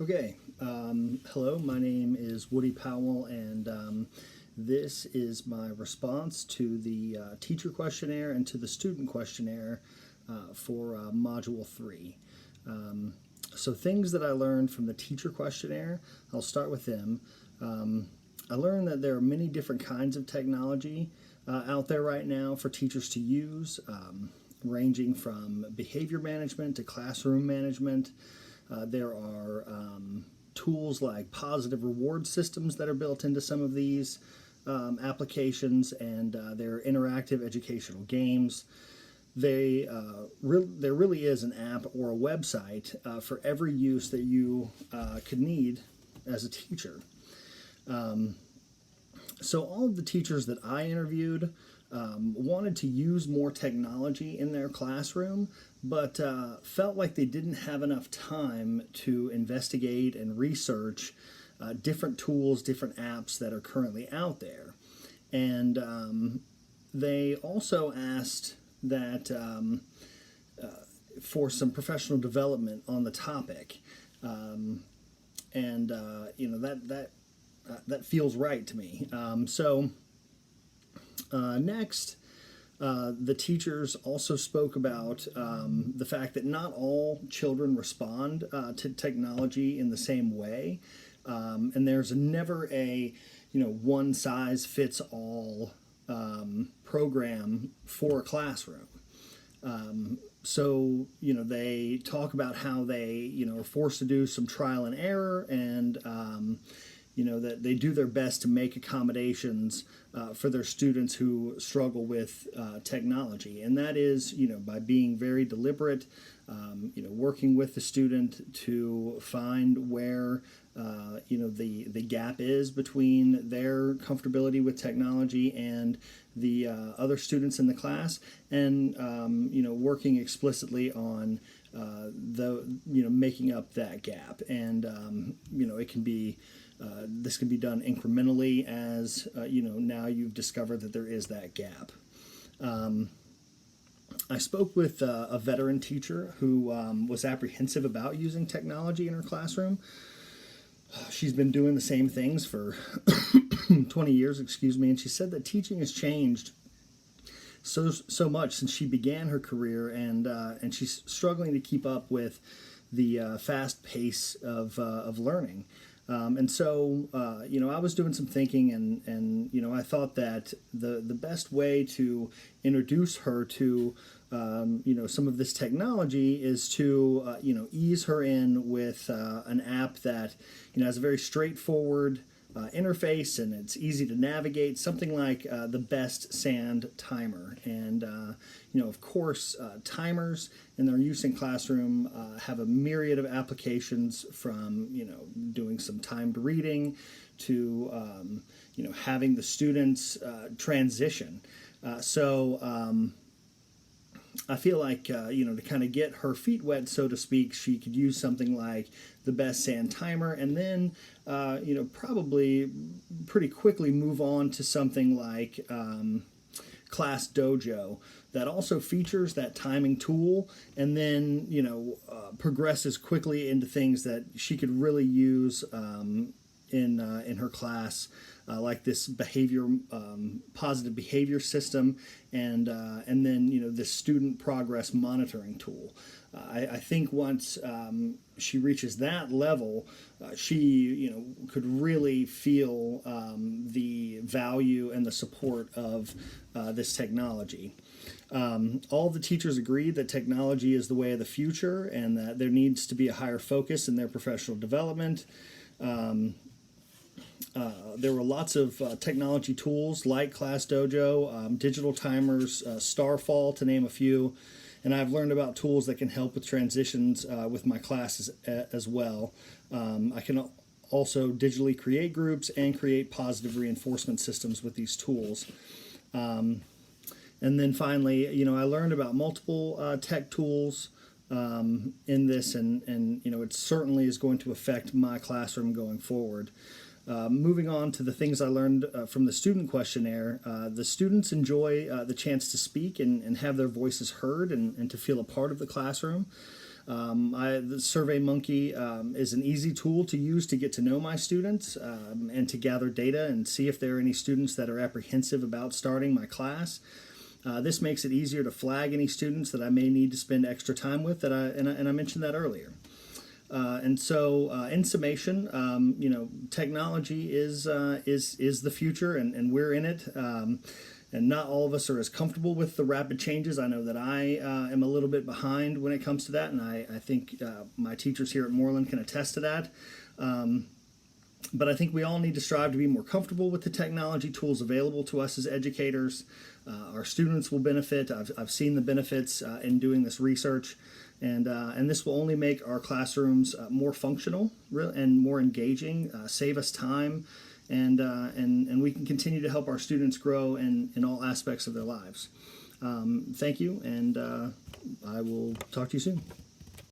Okay, hello, my name is Woody Powell, and this is my response to the teacher questionnaire and to the student questionnaire for Module 3. So things that I learned from the teacher questionnaire, I'll start with them. I learned that there are many different kinds of technology out there right now for teachers to use, ranging from behavior management to classroom management. There are tools like positive reward systems that are built into some of these applications, and there are interactive educational games. There really is an app or a website for every use that you could need as a teacher. So all of the teachers that I interviewed wanted to use more technology in their classroom, but felt like they didn't have enough time to investigate and research different tools, different apps that are currently out there. And they also asked that for some professional development on the topic. That feels right to me. Next, the teachers also spoke about the fact that not all children respond to technology in the same way, and there's never a one size fits all program for a classroom. They talk about how they are forced to do some trial and error, and that they do their best to make accommodations for their students who struggle with technology. And that is, by being very deliberate, working with the student to find where, the gap is between their comfortability with technology and the other students in the class, and, working explicitly on making up that gap. And, it can be this can be done incrementally as now you've discovered that there is that gap. I spoke with a veteran teacher who was apprehensive about using technology in her classroom. She's been doing the same things for 20 years, and she said that teaching has changed so much since she began her career, and she's struggling to keep up with the fast pace of learning. I was doing some thinking, and I thought that the best way to introduce her to some of this technology is to ease her in with an app that has a very straightforward interface, and it's easy to navigate, something like the Best Sand Timer. And of course, timers in their use in classroom have a myriad of applications, from doing some timed reading to having the students transition. I feel like, to kind of get her feet wet, so to speak, she could use something like the Best Sand Timer, and then, probably pretty quickly move on to something like Class Dojo that also features that timing tool, and then, progresses quickly into things that she could really use in her class, like this positive behavior system, and then this student progress monitoring tool. I think once she reaches that level, she could really feel the value and the support of this technology. All the teachers agreed that technology is the way of the future, and that there needs to be a higher focus in their professional development. There were lots of technology tools like Class Dojo, digital timers, Starfall, to name a few. And I've learned about tools that can help with transitions with my classes as well. I can also digitally create groups and create positive reinforcement systems with these tools. And then finally, I learned about multiple tech tools in this, and it certainly is going to affect my classroom going forward. Moving on to the things I learned from the student questionnaire, the students enjoy the chance to speak and have their voices heard, and to feel a part of the classroom. The SurveyMonkey is an easy tool to use to get to know my students and to gather data and see if there are any students that are apprehensive about starting my class. This makes it easier to flag any students that I may need to spend extra time with. And I mentioned that earlier. In summation, technology is the future, and we're in it. And not all of us are as comfortable with the rapid changes. I know that I am a little bit behind when it comes to that, and I think my teachers here at Moreland can attest to that. But I think we all need to strive to be more comfortable with the technology tools available to us as educators. Our students will benefit. I've seen the benefits in doing this research, and this will only make our classrooms more functional and more engaging, save us time, and we can continue to help our students grow in all aspects of their lives. Thank you, and I will talk to you soon.